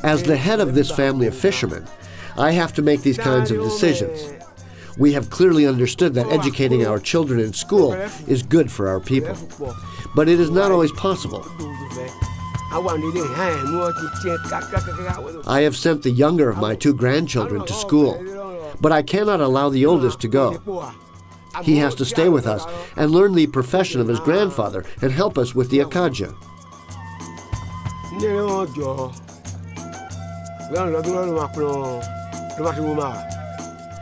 As the head of this family of fishermen, I have to make these kinds of decisions. We have clearly understood that educating our children in school is good for our people. But it is not always possible. I have sent the younger of my 2 grandchildren to school, but I cannot allow the oldest to go. He has to stay with us and learn the profession of his grandfather and help us with the akaja.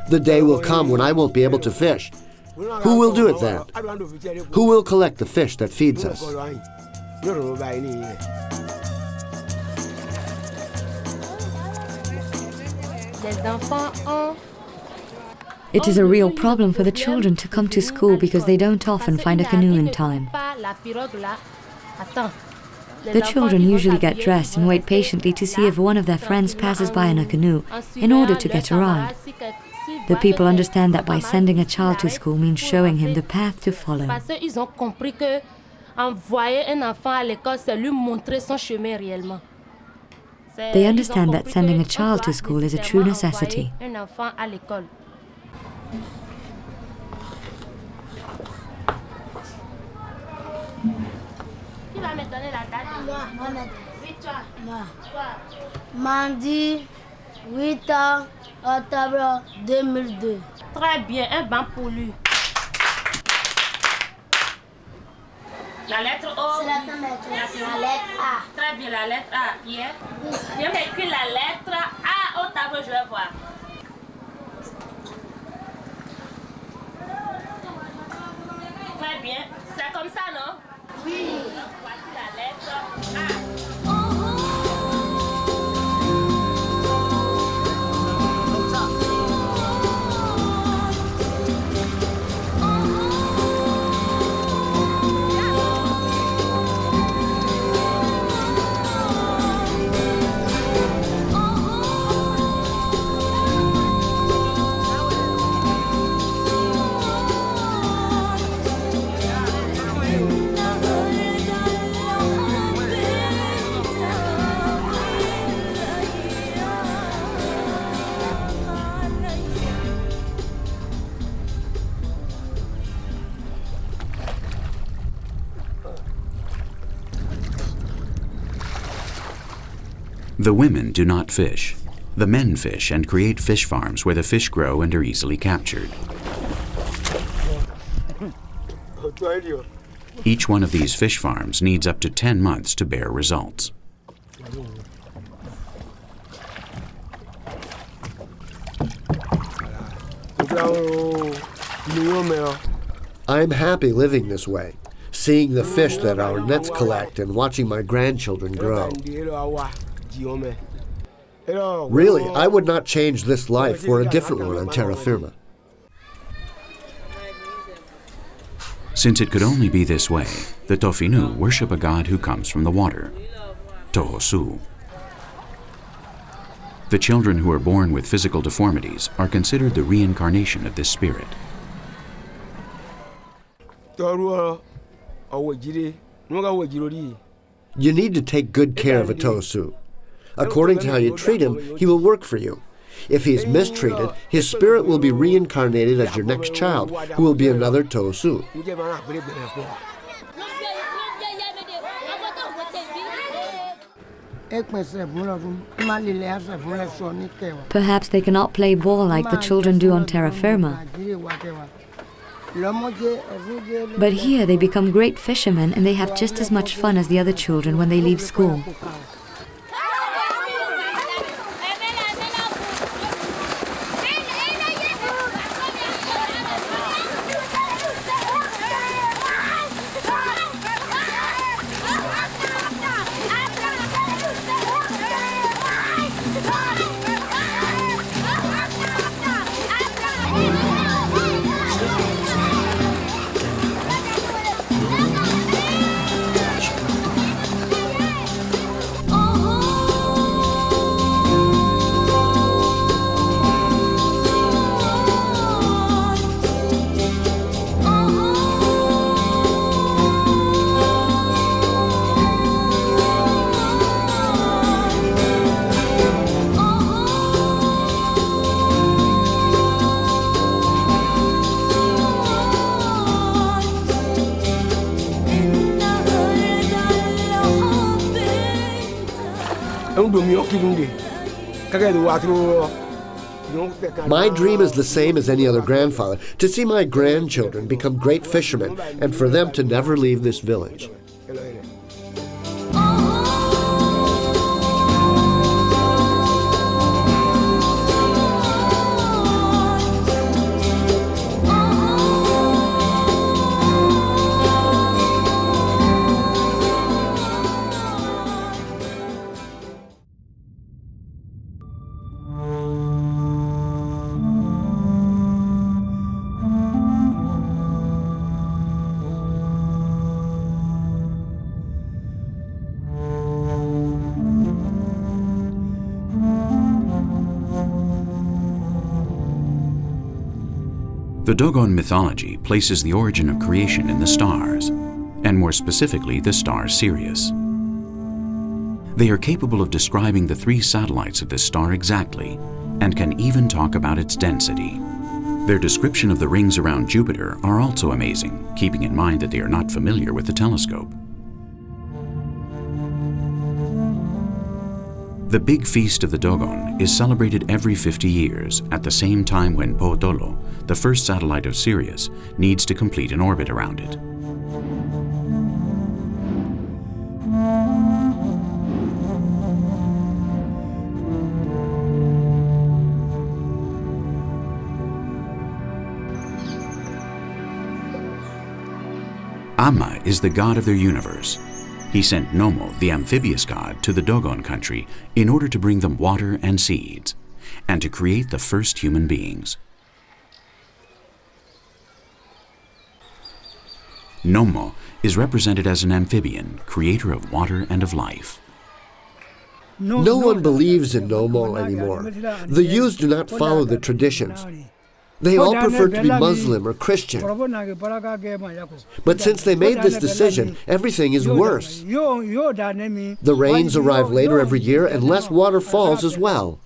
The day will come when I won't be able to fish. Who will do it then? Who will collect the fish that feeds us? It is a real problem for the children to come to school because they don't often find a canoe in time. The children usually get dressed and wait patiently to see if one of their friends passes by in a canoe in order to get a ride. The people understand that by sending a child to school means showing him the path to follow. They understand that sending a child to school is a true necessity. Mardi 8 octobre 2002. Très bien, un banc pour lui. La lettre O. La lettre A. Très bien, la lettre A. Bien. Viens m'écrire la lettre A au tableau, je vais voir. Très bien. C'est comme ça, non? Oui. Voici la lettre A. The women do not fish. The men fish and create fish farms where the fish grow and are easily captured. Each one of these fish farms needs up to 10 months to bear results. I'm happy living this way, seeing the fish that our nets collect and watching my grandchildren grow. Really, I would not change this life for a different one on terra firma. Since it could only be this way, the Tofinu worship a god who comes from the water, Tohosu. The children who are born with physical deformities are considered the reincarnation of this spirit. You need to take good care of a Tohosu. According to how you treat him, he will work for you. If he is mistreated, his spirit will be reincarnated as your next child, who will be another Tohosu. Perhaps they cannot play ball like the children do on terra firma. But here they become great fishermen and they have just as much fun as the other children when they leave school. My dream is the same as any other grandfather, to see my grandchildren become great fishermen and for them to never leave this village. The Dogon mythology places the origin of creation in the stars, and more specifically the star Sirius. They are capable of describing the 3 satellites of this star exactly, and can even talk about its density. Their description of the rings around Jupiter are also amazing, keeping in mind that they are not familiar with the telescope. The big feast of the Dogon is celebrated every 50 years at the same time when Potolo, the first satellite of Sirius, needs to complete an orbit around it. Amma is the god of their universe. He sent Nomo, the amphibious god, to the Dogon country in order to bring them water and seeds, and to create the first human beings. Nomo is represented as an amphibian, creator of water and of life. No one believes in Nomo anymore. The youths do not follow the traditions. They all prefer to be Muslim or Christian. But since they made this decision, everything is worse. The rains arrive later every year and less water falls as well.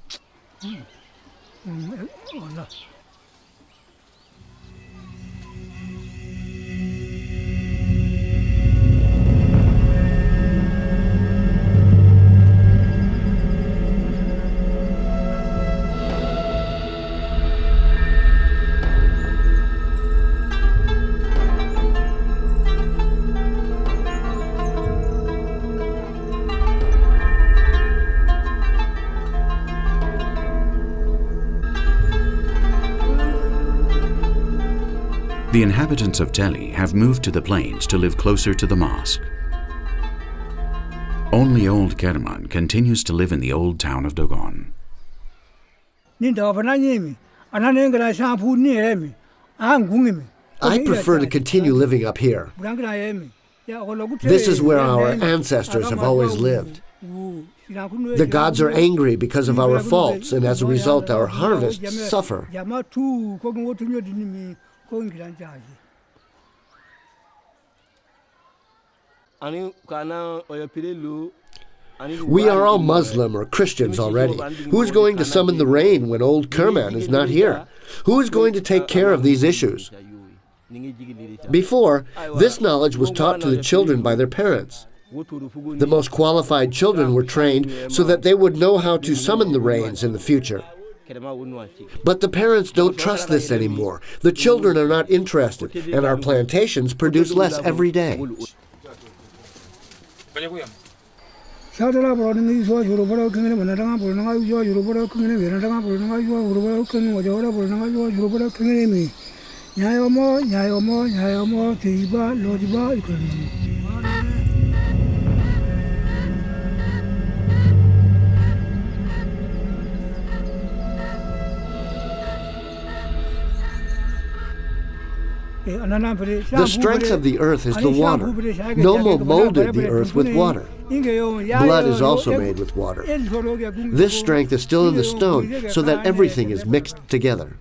The inhabitants of Teli have moved to the plains to live closer to the mosque. Only old Kerman continues to live in the old town of Dogon. I prefer to continue living up here. This is where our ancestors have always lived. The gods are angry because of our faults, and as a result, our harvests suffer. We are all Muslim or Christians already. Who is going to summon the rain when old Kerman is not here? Who is going to take care of these issues? Before, this knowledge was taught to the children by their parents. The most qualified children were trained so that they would know how to summon the rains in the future. But the parents don't trust this anymore. The children are not interested, and our plantations produce less every day. The strength of the earth is the water. Nomo molded the earth with water. Blood is also made with water. This strength is still in the stone, so that everything is mixed together.